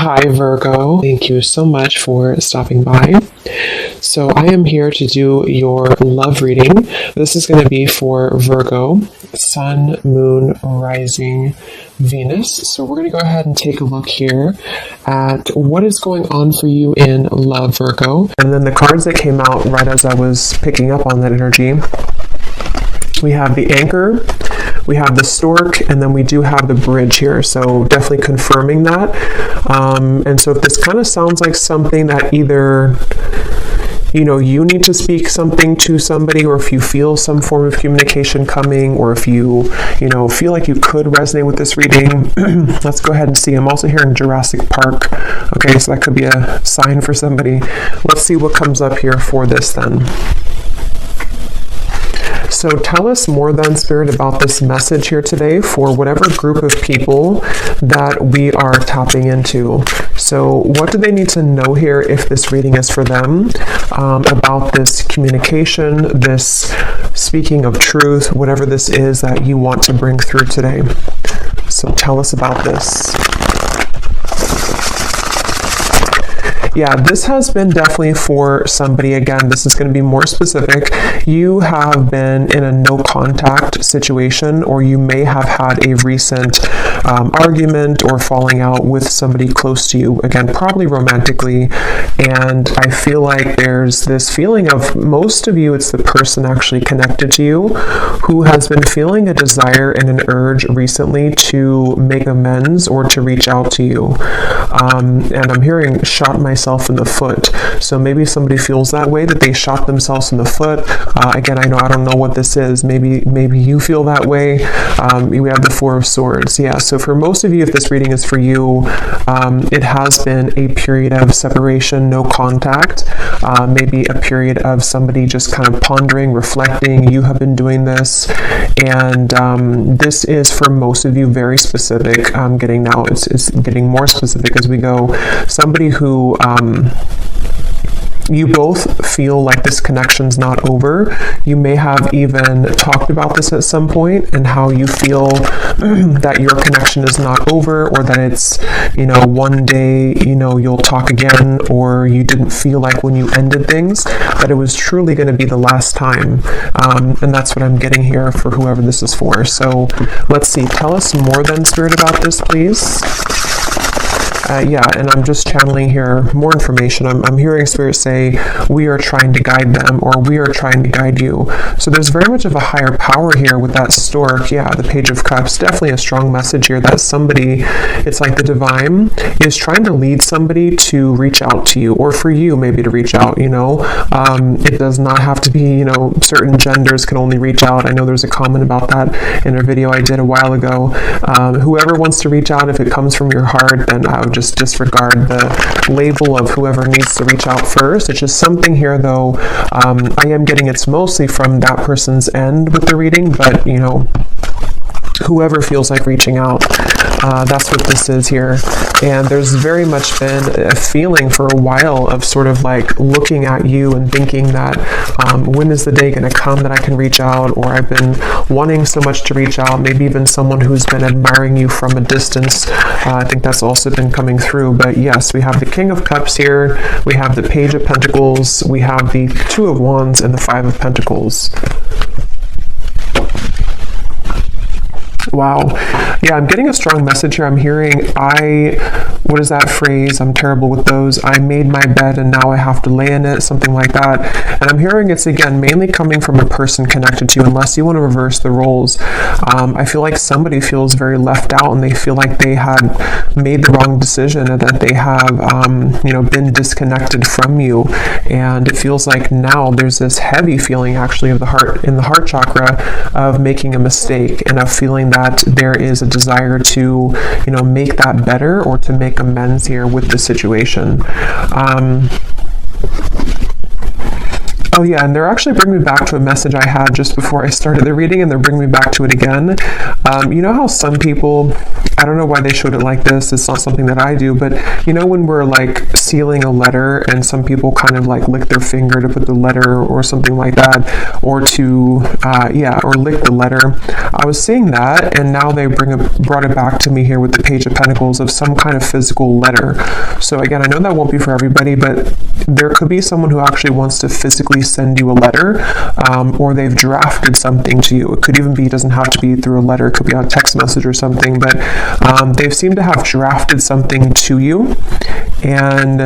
Hi, Virgo. Thank you so much for stopping by. So I am here to do your love reading. This is going to be for Virgo, Sun, Moon, Rising, Venus. So we're going to go ahead and take a look here at what is going on for you in love, Virgo. And then the cards that came out right as I was picking up on that energy. We have the Anchor, we have the Stork, and then we do have the Bridge here. So definitely confirming that. And so if this kind of sounds like something that either you need to speak something to somebody, or if you feel some form of communication coming, or if you feel like you could resonate with this reading, let's go ahead and see. I'm also hearing Jurassic Park. Okay, so that could be a sign for somebody. Let's see what comes up here for this then. So tell us more then, Spirit, about this message here today for whatever group of people that we are tapping into. So what do they need to know here if this reading is for them, about this communication, this speaking of truth, whatever this is that you want to bring through today. So tell us about this. Yeah, this has been definitely for somebody. Again, this is going to be more specific. You have been in a no contact situation, or you may have had a recent argument or falling out with somebody close to you. Again, probably romantically. And I feel like there's this feeling of, most of you, it's the person actually connected to you who has been feeling a desire and an urge recently to make amends or to reach out to you. And I'm hearing shot myself in the foot. So maybe somebody feels that way, that they shot themselves in the foot. Again, I don't know what this is. Maybe you feel that way. We have the Four of Swords. Yeah, so for most of you, if this reading is for you, it has been a period of separation, no contact, maybe a period of somebody just kind of pondering, reflecting. You have been doing this, and this is for most of you very specific. I'm getting now, it's getting more specific as we go. Somebody who you both feel like this connection's not over. You may have even talked about this at some point, and how you feel that your connection is not over, or that it's, one day, you'll talk again, or you didn't feel like when you ended things that it was truly going to be the last time. And that's what I'm getting here for whoever this is for. So let's see. Tell us more then, Spirit, about this, please. Yeah, and I'm just channeling here more information. I'm hearing Spirit say, we are trying to guide them, or we are trying to guide you. So there's very much of a higher power here with that Stork. Yeah, the Page of Cups, definitely a strong message here that somebody, it's like the divine is trying to lead somebody to reach out to you, or for you maybe to reach out, It does not have to be, certain genders can only reach out. I know there's a comment about that in a video I did a while ago. Whoever wants to reach out, if it comes from your heart, then I would just disregard the label of whoever needs to reach out first. It's just something here, though, I am getting it's mostly from that person's end with the reading, but whoever feels like reaching out, that's what this is here. And there's very much been a feeling for a while of sort of like looking at you and thinking that when is the day going to come that I can reach out, or I've been wanting so much to reach out, maybe even someone who's been admiring you from a distance. I think that's also been coming through. But yes, we have the King of Cups here, we have the Page of Pentacles, we have the Two of Wands, and the Five of Pentacles. Wow. Yeah, I'm getting a strong message here. I'm hearing, what is that phrase? I'm terrible with those. I made my bed and now I have to lay in it, something like that. And I'm hearing it's, again, mainly coming from a person connected to you, unless you want to reverse the roles. I feel like somebody feels very left out, and they feel like they had made the wrong decision, and that they have, been disconnected from you. And it feels like now there's this heavy feeling, actually, of the heart, in the heart chakra, of making a mistake, and of feeling that there is a desire to, make that better, or to make amends here with the situation. Oh yeah, and they're actually bringing me back to a message I had just before I started the reading, and they're bringing me back to it again. You know how some people, I don't know why they showed it like this, it's not something that I do, but you know when we're like sealing a letter and some people kind of like lick their finger to put the letter or something like that, or to, or lick the letter. I was seeing that, and now they brought it back to me here with the Page of Pentacles of some kind of physical letter. So again, I know that won't be for everybody, but there could be someone who actually wants to physically send you a letter, or they've drafted something to you. It could even be, it doesn't have to be through a letter, it could be on a text message or something, but they've seemed to have drafted something to you. And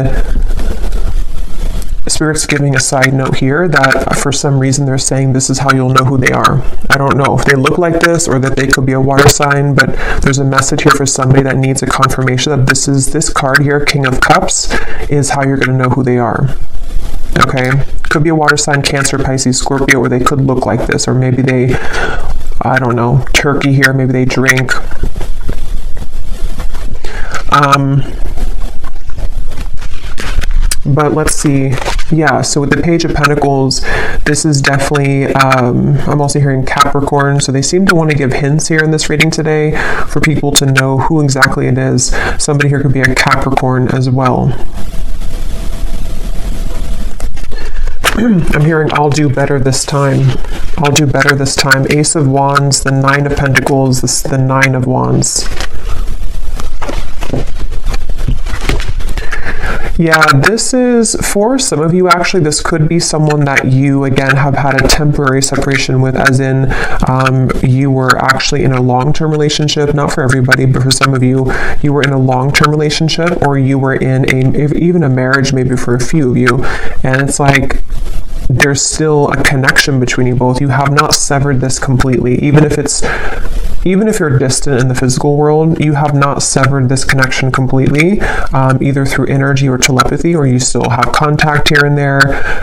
Spirit's giving a side note here that for some reason they're saying this is how you'll know who they are. I don't know if they look like this or that they could be a water sign, but there's a message here for somebody that needs a confirmation that this card here, King of Cups, is how you're going to know who they are. Okay, could be a water sign, Cancer, Pisces, Scorpio, or they could look like this, or maybe they, I don't know, Turkey here, maybe they drink. But let's see. Yeah, so with the Page of Pentacles, this is definitely, I'm also hearing Capricorn, so they seem to want to give hints here in this reading today for people to know who exactly it is. Somebody here could be a Capricorn as well. I'm hearing, I'll do better this time. I'll do better this time. Ace of Wands, the Nine of Pentacles, the Nine of Wands. Yeah, this is, for some of you actually, this could be someone that you, again, have had a temporary separation with, as in you were actually in a long-term relationship, not for everybody, but for some of you, you were in a long-term relationship, or you were in even a marriage maybe for a few of you, and it's like, there's still a connection between you both. You have not severed this completely, even if you're distant in the physical world, you have not severed this connection completely, either through energy or telepathy, or you still have contact here and there,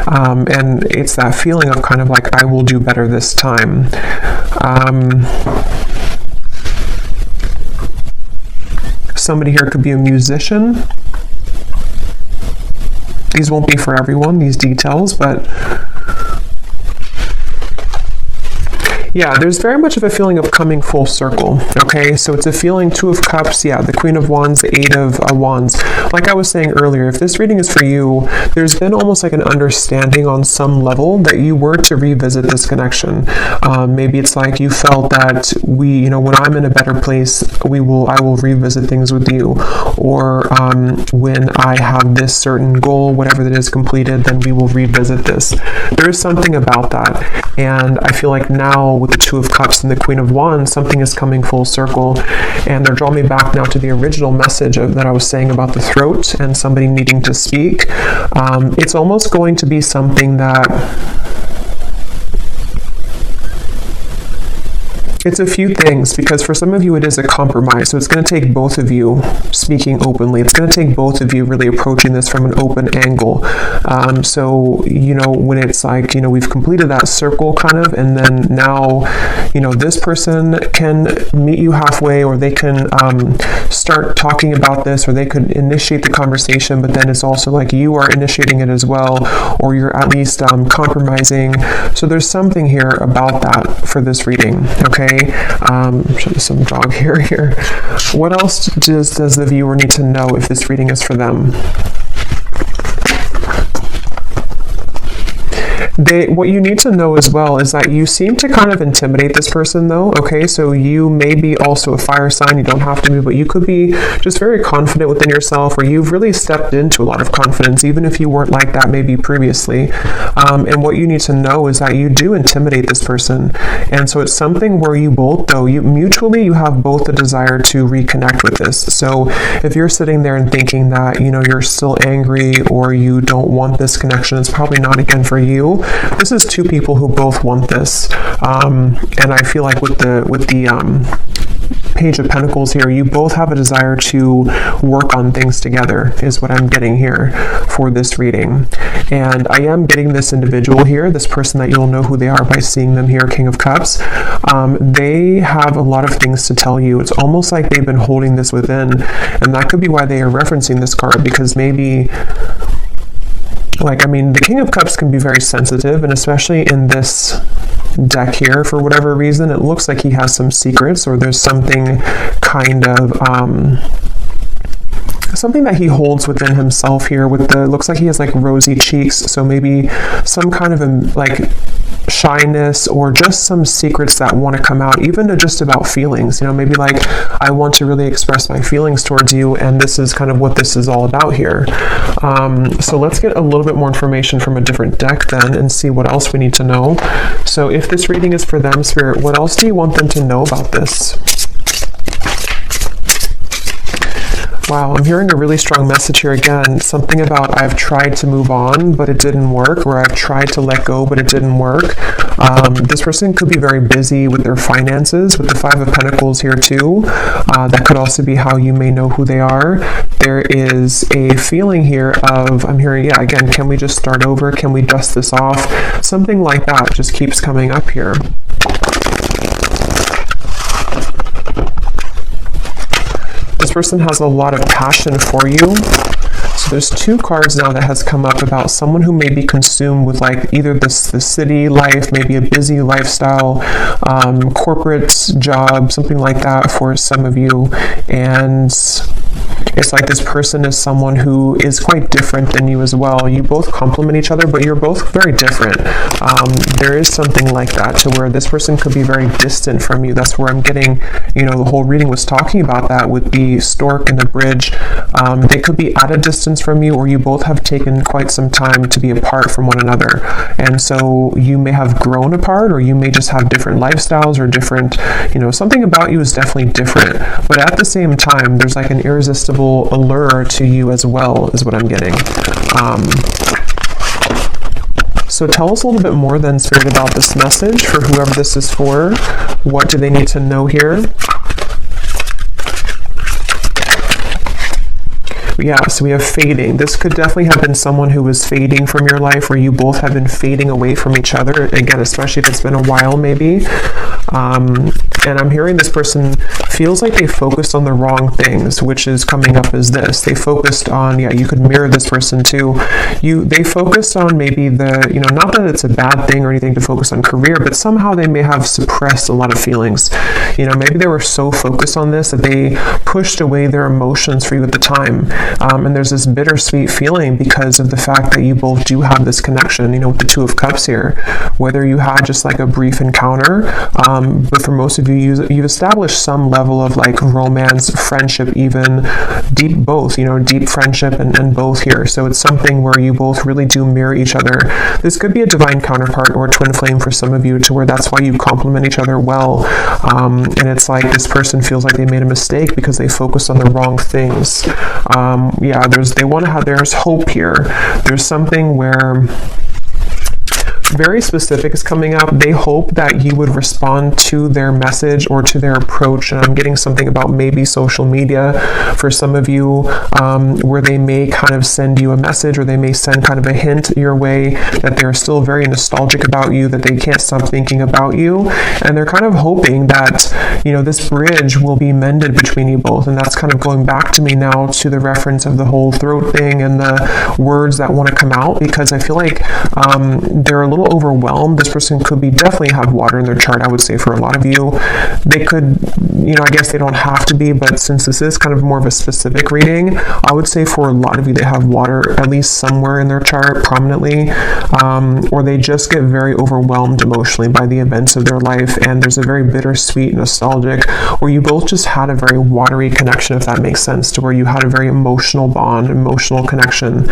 and it's that feeling of kind of like, I will do better this time. Somebody here could be a musician. These won't be for everyone, these details, but yeah, there's very much of a feeling of coming full circle, okay? So it's a feeling, Two of Cups, yeah, the Queen of Wands, the Eight of Wands. Like I was saying earlier, if this reading is for you, there's been almost like an understanding on some level that you were to revisit this connection. Maybe it's like you felt that when I'm in a better place, I will revisit things with you. Or when I have this certain goal, whatever that is completed, then we will revisit this. There is something about that. And I feel like now, with the Two of Cups and the Queen of Wands, something is coming full circle, and they're drawing me back now to the original message that I was saying about the throat and somebody needing to speak. It's almost going to be something that it's a few things, because for some of you it is a compromise. So it's going to take both of you speaking openly. It's going to take both of you really approaching this from an open angle. So, when it's like, we've completed that circle kind of, and then now, this person can meet you halfway, or they can start talking about this, or they could initiate the conversation, but then it's also like you are initiating it as well, or you're at least compromising. So there's something here about that for this reading, okay? Show some dog hair here. What else does the viewer need to know if this reading is for them? What you need to know as well is that you seem to kind of intimidate this person, though, okay? So you may be also a fire sign, you don't have to be, but you could be just very confident within yourself, or you've really stepped into a lot of confidence, even if you weren't like that maybe previously. And what you need to know is that you do intimidate this person. And so it's something where you both, though, mutually you have both the desire to reconnect with this. So if you're sitting there and thinking that, you're still angry, or you don't want this connection, it's probably not, again, for you. This is two people who both want this, and I feel like with the Page of Pentacles here, you both have a desire to work on things together, is what I'm getting here for this reading. And I am getting this individual here, this person that you'll know who they are by seeing them here, King of Cups. They have a lot of things to tell you. It's almost like they've been holding this within, and that could be why they are referencing this card, because maybe Like, I mean, the King of Cups can be very sensitive, and especially in this deck here, for whatever reason, it looks like he has some secrets, or there's something kind of something that he holds within himself here. With the, looks like he has like rosy cheeks, so maybe some kind of like shyness, or just some secrets that want to come out, even to just about feelings, you know, maybe like, I want to really express my feelings towards you, and this is kind of what this is all about here. So let's get a little bit more information from a different deck then, and see what else we need to know. So if this reading is for them, Spirit, what else do you want them to know about this? Wow, I'm hearing a really strong message here again. Something about, I've tried to move on, but it didn't work, or I've tried to let go, but it didn't work. This person could be very busy with their finances, with the Five of Pentacles here too. That could also be how you may know who they are. There is a feeling here of, I'm hearing, yeah, again, can we just start over? Can we dust this off? Something like that just keeps coming up here. This person has a lot of passion for you. So there's two cards now that has come up about someone who may be consumed with like either the city life, maybe a busy lifestyle, corporate job, something like that for some of you. And it's like this person is someone who is quite different than you as well. You both complement each other, but you're both very different. There is something like that, to where this person could be very distant from you. That's where I'm getting, you know, the whole reading was talking about that with the stork and the bridge. They could be at a distance from you, or you both have taken quite some time to be apart from one another. And so you may have grown apart, or you may just have different lifestyles, or different, you know, something about you is definitely different. But at the same time, there's like an irresistible allure to you as well, is what I'm getting. So tell us a little bit more then, Spirit, about this message for whoever this is for. What do they need to know here? Yeah, so we have fading. This could definitely have been someone who was fading from your life, or you both have been fading away from each other. Again, especially if it's been a while, maybe. And I'm hearing this person feels like they focused on the wrong things, which is coming up as this. They focused on, yeah, you could mirror this person too. They focused on maybe the, you know, not that it's a bad thing or anything to focus on career, but somehow they may have suppressed a lot of feelings. You know, maybe they were so focused on this that they pushed away their emotions for you at the time. And there's this bittersweet feeling because of the fact that you both do have this connection, you know, with the Two of Cups here. Whether you had just like a brief encounter, but for most of you, you've established some level of like romance, friendship, even deep both, you know, deep friendship and both here. So it's something where you both really do mirror each other. This could be a divine counterpart or a twin flame for some of you, to where that's why you complement each other well. And it's like this person feels like they made a mistake because they focused on the wrong things. Yeah, there's hope here. There's something where very specific is coming up. They hope that you would respond to their message or to their approach. And I'm getting something about maybe social media for some of you, where they may kind of send you a message, or they may send kind of a hint your way that they're still very nostalgic about you, that they can't stop thinking about you. And they're kind of hoping that, you know, this bridge will be mended between you both. And that's kind of going back to me now to the reference of the whole throat thing and the words that want to come out, because I feel like they're a little overwhelmed. This person could be definitely have water in their chart, I would say, for a lot of you. They could, you know, I guess they don't have to be, but since this is kind of more of a specific reading, I would say for a lot of you, they have water at least somewhere in their chart prominently, or they just get very overwhelmed emotionally by the events of their life, and there's a very bittersweet, nostalgic, or you both just had a very watery connection, if that makes sense, to where you had a very emotional bond, emotional connection.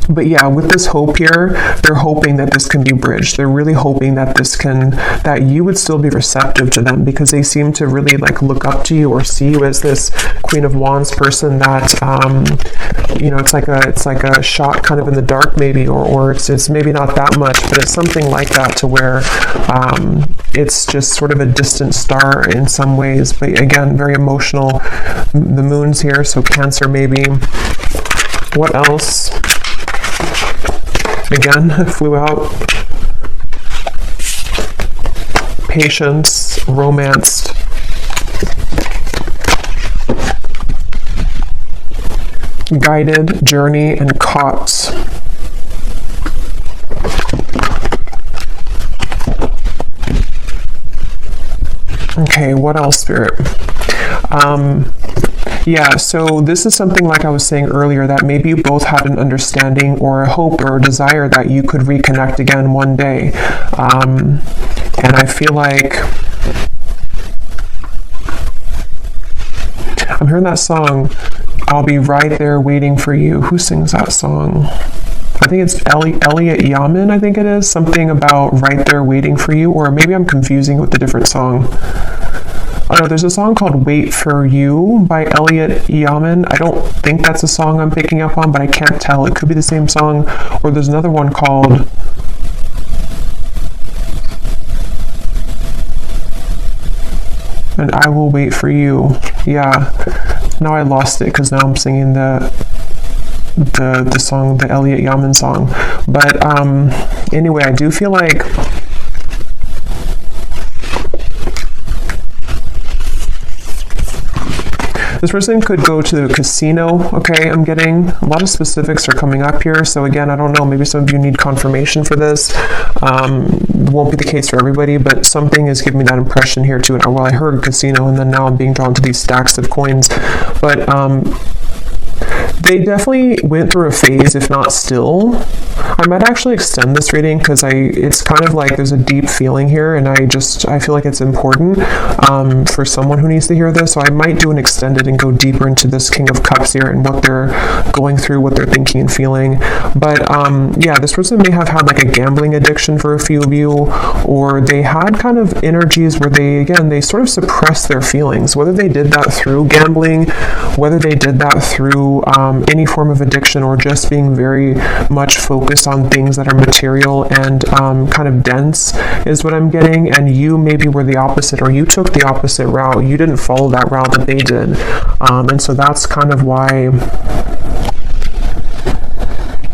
But yeah, with this hope here, they're hoping that this can be bridged. They're really hoping that that you would still be receptive to them, because they seem to really like look up to you or see you as this Queen of Wands person that, you know, it's like a shot kind of in the dark maybe, or it's maybe not that much, but it's something like that, to where it's just sort of a distant star in some ways. But again, very emotional. The moon's here, so Cancer maybe. What else? Again, flew out. Patience, romanced. guided, journey, and caught. Okay, what else, Spirit? Yeah, so this is something like I was saying earlier, that maybe you both had an understanding or a hope or a desire that you could reconnect again one day. And I feel like I'm hearing that song, I'll Be Right There Waiting for You. Who sings that song? I think it's Elliot Yamin, I think it is. Something about Right There Waiting for You, or maybe I'm confusing with a different song. Oh no, there's a song called Wait for You by Elliot Yamin. I don't think that's a song I'm picking up on, but I can't tell. It could be the same song. Or there's another one called And I Will Wait for You. Yeah. Now I lost it because now I'm singing the song, the Elliot Yamin song. But anyway, I do feel like this person could go to the casino. Okay, I'm getting a lot of specifics are coming up here. So again, I don't know, maybe some of you need confirmation for this. It won't be the case for everybody, but something is giving me that impression here too. Well, I heard casino, and then now I'm being drawn to these stacks of coins. But they definitely went through a phase, if not still. I might actually extend this reading because it's kind of like there's a deep feeling here, and I feel like it's important for someone who needs to hear this. So I might do an extended and go deeper into this King of Cups here and what they're going through, what they're thinking and feeling. But yeah, this person may have had like a gambling addiction for a few of you, or they had kind of energies where they sort of suppressed their feelings, whether they did that through gambling, whether they did that through any form of addiction, or just being very much focused on things that are material and kind of dense is what I'm getting. And you maybe were the opposite, or you took the opposite route. You didn't follow that route that they did. And so that's kind of why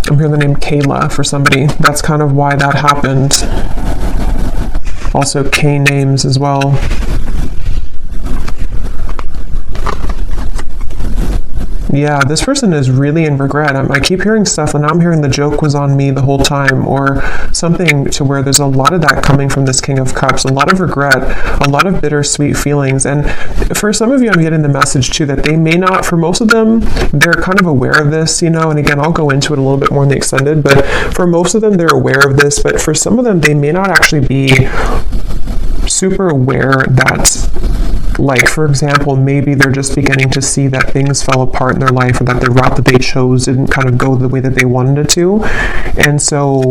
I'm hearing the name Kayla for somebody. That's kind of why that happened. Also K names as well. Yeah, this person is really in regret. I keep hearing stuff, and I'm hearing the joke was on me the whole time, or something to where there's a lot of that coming from this King of Cups, a lot of regret, a lot of bittersweet feelings. And for some of you, I'm getting the message too that they may not, for most of them, they're kind of aware of this, and again, I'll go into it a little bit more in the extended, but for most of them, they're aware of this, but for some of them, they may not actually be super aware that, like, for example, maybe they're just beginning to see that things fell apart in their life, or that the route that they chose didn't kind of go the way that they wanted it to. And so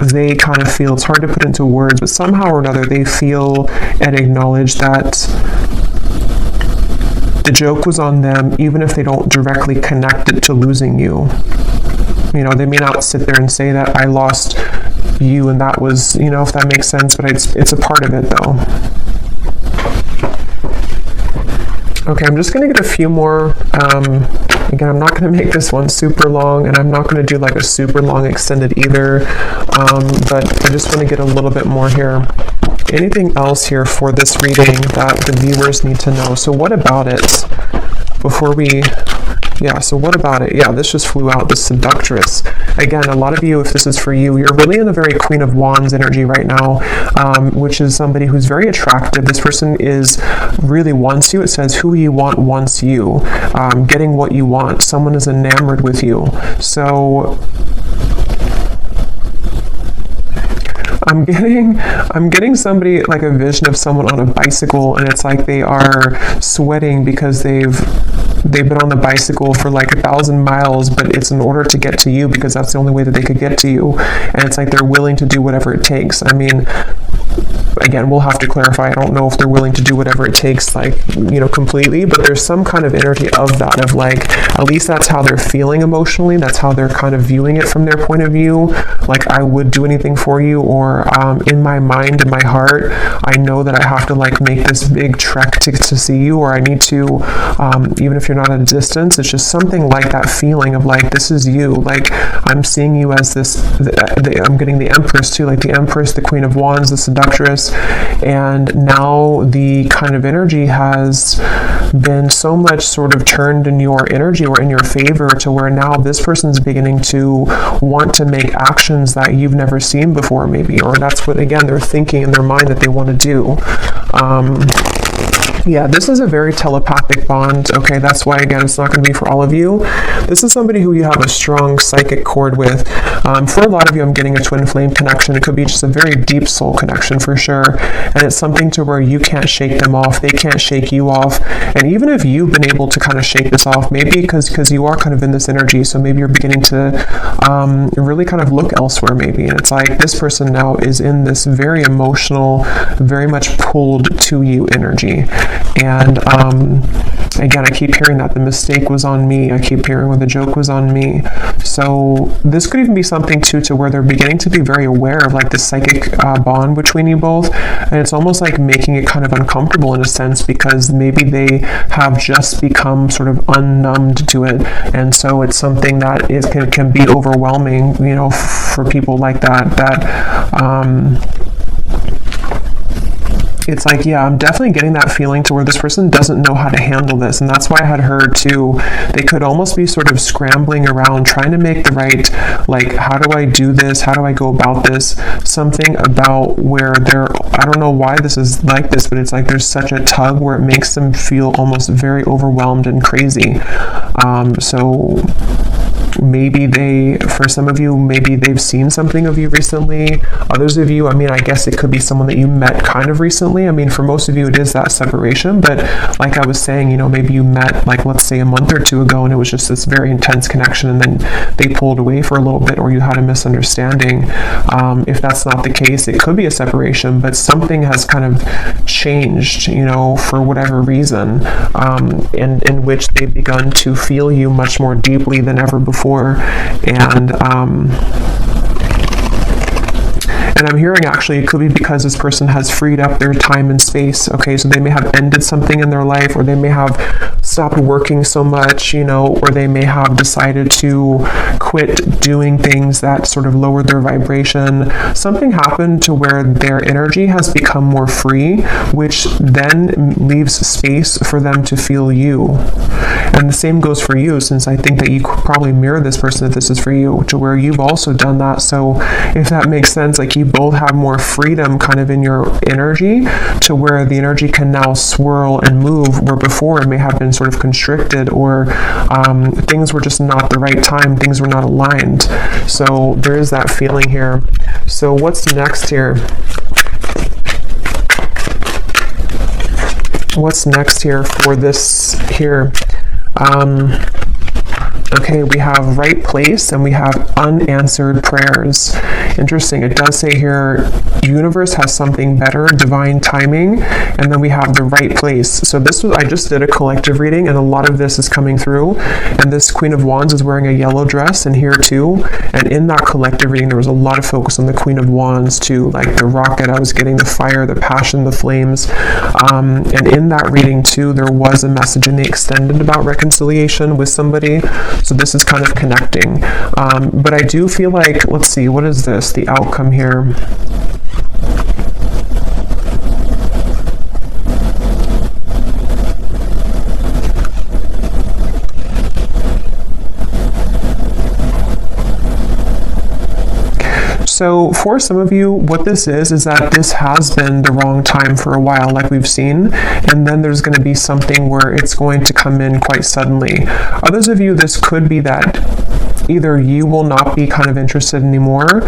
they kind of feel, it's hard to put into words, but somehow or another they feel and acknowledge that the joke was on them, even if they don't directly connect it to losing you. They may not sit there and say that I lost you and that was, if that makes sense, but it's a part of it though. Okay, I'm just going to get a few more. Again, I'm not going to make this one super long, and I'm not going to do like a super long extended either, but I just want to get a little bit more here. Anything else here for this reading that the viewers need to know? So what about it? Before we... Yeah, so what about it? Yeah, this just flew out, the Seductress. Again, a lot of you, if this is for you, you're really in the very Queen of Wands energy right now, which is somebody who's very attractive. This person really wants you. It says, who you want wants you. Getting what you want. Someone is enamored with you. So... I'm getting somebody, like a vision of someone on a bicycle, and it's like they are sweating because they've been on the bicycle for like 1,000 miles, but it's in order to get to you because that's the only way that they could get to you. And it's like they're willing to do whatever it takes. I mean, again, we'll have to clarify. I don't know if they're willing to do whatever it takes, like, completely, but there's some kind of energy of that, of like, at least that's how they're feeling emotionally. That's how they're kind of viewing it from their point of view. like I would do anything for you, or in my mind, in my heart, I know that I have to like make this big trek to see you, or I need to, even if you're not at a distance, it's just something like that feeling of like, this is you, like I'm seeing you as this, I'm getting the Empress too, like the Empress, the Queen of Wands, the Seductress, and now the kind of energy has been so much sort of turned in your energy or in your favor, to where now this person's beginning to want to make actions that you've never seen before, maybe, or that's what, again, they're thinking in their mind that they want to do. Yeah, this is a very telepathic bond. Okay, that's why, again, it's not going to be for all of you. This is somebody who you have a strong psychic cord with. For a lot of you, I'm getting a twin flame connection. It could be just a very deep soul connection for sure. And it's something to where you can't shake them off. They can't shake you off. And even if you've been able to kind of shake this off, maybe because you are kind of in this energy, so maybe you're beginning to really kind of look elsewhere maybe. And it's like this person now is in this very emotional, very much pulled to you energy. And again, I keep hearing that the mistake was on me. I keep hearing where the joke was on me. So this could even be something too, to where they're beginning to be very aware of like the psychic bond between you both. And it's almost like making it kind of uncomfortable in a sense, because maybe they have just become sort of unnumbed to it. And so it's something that can be overwhelming, you know, for people like that, it's like, yeah, I'm definitely getting that feeling to where this person doesn't know how to handle this. And that's why I had heard too, they could almost be sort of scrambling around trying to make the right, like, how do I do this? How do I go about this? Something about where I don't know why this is like this, but it's like there's such a tug where it makes them feel almost very overwhelmed and crazy. So maybe for some of you, maybe they've seen something of you recently. Others of you, I mean, I guess it could be someone that you met kind of recently. I mean, for most of you, it is that separation. But like I was saying, you know, maybe you met, like, let's say a month or two ago, and it was just this very intense connection, and then they pulled away for a little bit, or you had a misunderstanding. If that's not the case, it could be a separation, but something has kind of changed, you know, for whatever reason, in which they've begun to feel you much more deeply than ever before. And I'm hearing, actually, it could be because this person has freed up their time and space. Okay, so they may have ended something in their life, or they may have stopped working so much, you know, or they may have decided to quit doing things that sort of lowered their vibration. Something happened to where their energy has become more free, which then leaves space for them to feel you. And the same goes for you, since I think that you could probably mirror this person if this is for you, to where you've also done that. So if that makes sense, like, you both have more freedom kind of in your energy, to where the energy can now swirl and move, where before it may have been sort of constricted, or things were just not the right time, things were not aligned. So there is that feeling here. So what's next here? What's next here for this here? Okay, we have right place and we have unanswered prayers. Interesting. It does say here, universe has something better, divine timing, and then we have the right place. So I just did a collective reading, and a lot of this is coming through. And this Queen of Wands is wearing a yellow dress, and here too. And in that collective reading, there was a lot of focus on the Queen of Wands too, like the rocket. I was getting the fire, the passion, the flames. And in that reading too, there was a message in the extended about reconciliation with somebody. So this is kind of connecting. But I do feel like, let's see, what is this? The outcome here. So for some of you, what this is that this has been the wrong time for a while, like we've seen, and then there's going to be something where it's going to come in quite suddenly. Others of you, this could be that either you will not be kind of interested anymore,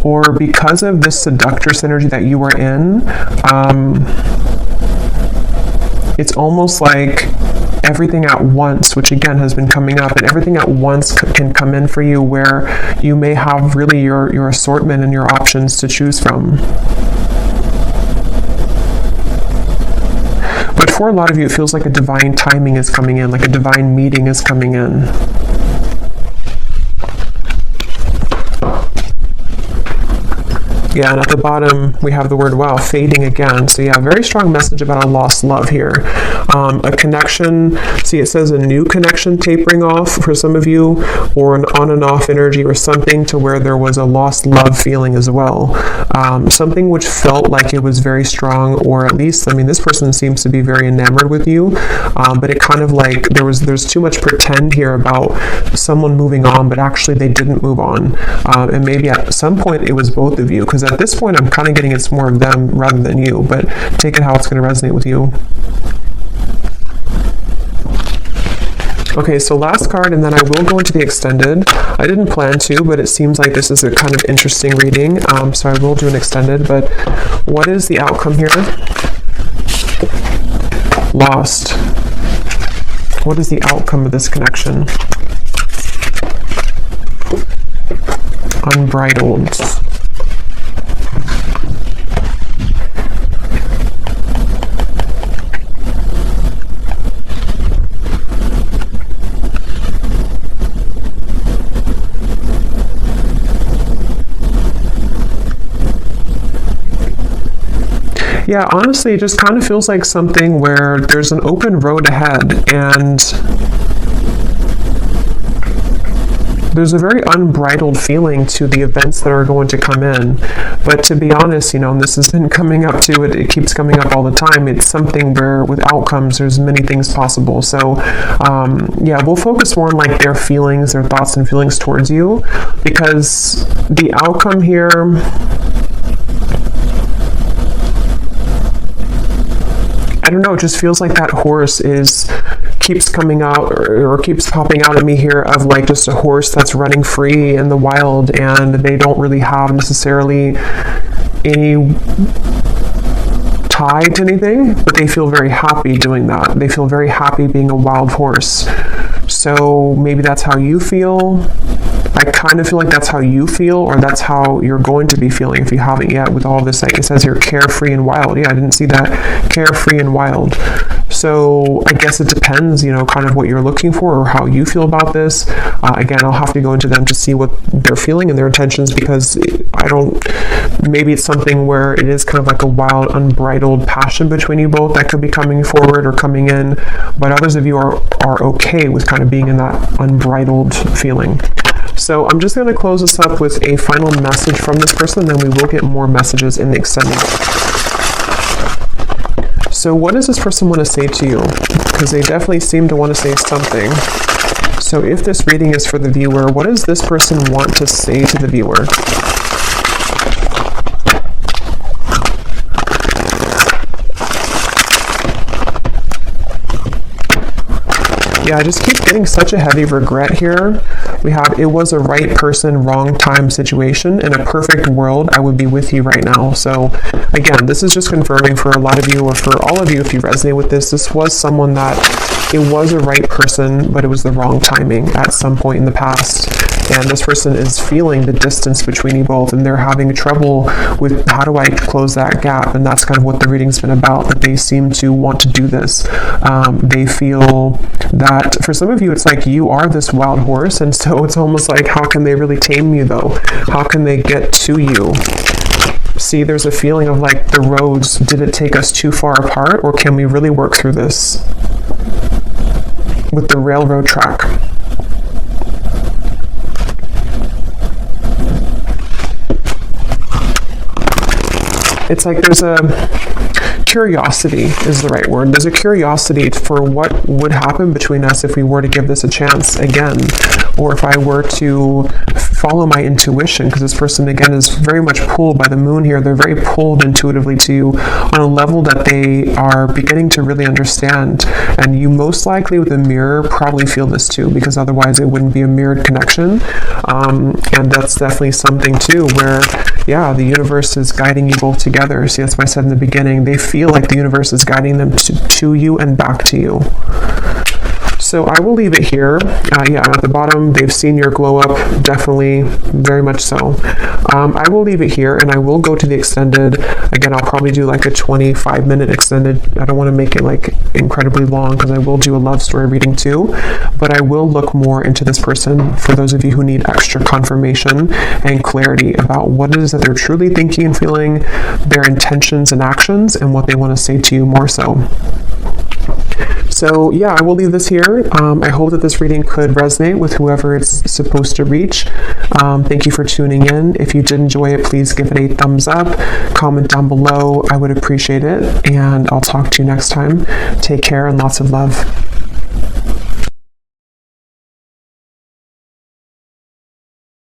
or because of this seductress energy that you were in, it's almost like everything at once, which again has been coming up, and everything at once can come in for you, where you may have really your assortment and your options to choose from. But for a lot of you, it feels like a divine timing is coming in, like a divine meeting is coming in. Yeah, and at the bottom, we have the word, wow, fading again. So yeah, very strong message about a lost love here. A connection, see it says a new connection tapering off for some of you, or an on and off energy or something, to where there was a lost love feeling as well. Something which felt like it was very strong, or at least, I mean, this person seems to be very enamored with you, but it kind of like, there's too much pretend here about someone moving on, but actually they didn't move on. And maybe at some point it was both of you, because at this point I'm kind of getting it's more of them rather than you, but take it how it's going to resonate with you. Okay, so last card, and then I will go into the extended. I didn't plan to, but it seems like this is a kind of interesting reading, so I will do an extended. But what is the outcome here? Lost. What is the outcome of this connection? Unbridled. Yeah, honestly, it just kind of feels like something where there's an open road ahead, and there's a very unbridled feeling to the events that are going to come in. But to be honest, and this has been coming up to it, it keeps coming up all the time. It's something where with outcomes, there's many things possible. So yeah, we'll focus more on like their feelings, their thoughts and feelings towards you, because the outcome here, I don't know, it just feels like that horse keeps coming out or keeps popping out at me here, of like just a horse that's running free in the wild, and they don't really have necessarily any tie to anything, but they feel very happy doing that. They feel very happy being a wild horse. So maybe that's how you feel. I kind of feel like that's how you feel, or that's how you're going to be feeling if you haven't yet with all of this. Like it says here, carefree and wild. Yeah, I didn't see that. Carefree and wild. So I guess it depends, kind of what you're looking for or how you feel about this. Again, I'll have to go into them to see what they're feeling and their intentions, because maybe it's something where it is kind of like a wild, unbridled passion between you both that could be coming forward or coming in, but others of you are okay with kind of being in that unbridled feeling. So I'm just going to close this up with a final message from this person, and then we will get more messages in the extended. So what does this person want to say to you? Because they definitely seem to want to say something. So if this reading is for the viewer, what does this person want to say to the viewer? Yeah, I just keep getting such a heavy regret here. We have, it was a right person, wrong time situation. In a perfect world, I would be with you right now. So again, this is just confirming for a lot of you, or for all of you, if you resonate with this, this was someone that it was a right person, but it was the wrong timing at some point in the past. And this person is feeling the distance between you both, and they're having trouble with how do I close that gap. And that's kind of what the reading's been about, that they seem to want to do this. They feel that for some of you, it's like you are this wild horse, and so it's almost like, how can they really tame you though? How can they get to you? See, there's a feeling of like the roads, did it take us too far apart, or can we really work through this with the railroad track? It's like there's a curiosity is the right word. There's a curiosity for what would happen between us if we were to give this a chance again, or if I were to follow my intuition, because this person again is very much pulled by the moon here. They're very pulled intuitively to you on a level that they are beginning to really understand. And you most likely with a mirror probably feel this too, because otherwise it wouldn't be a mirrored connection. And that's definitely something too where, yeah, the universe is guiding you both together. See, that's why I said in the beginning, they feel like the universe is guiding them to you and back to you. So I will leave it here. Yeah, at the bottom, they've seen your glow up, definitely, very much so. I will leave it here, and I will go to the extended. Again, I'll probably do like a 25-minute extended. I don't want to make it like incredibly long because I will do a love story reading too, but I will look more into this person for those of you who need extra confirmation and clarity about what it is that they're truly thinking and feeling, their intentions and actions, and what they want to say to you more so. So yeah, I will leave this here. I hope that this reading could resonate with whoever it's supposed to reach. Thank you for tuning in. If you did enjoy it, please give it a thumbs up, comment down below. I would appreciate it. And I'll talk to you next time. Take care and lots of love.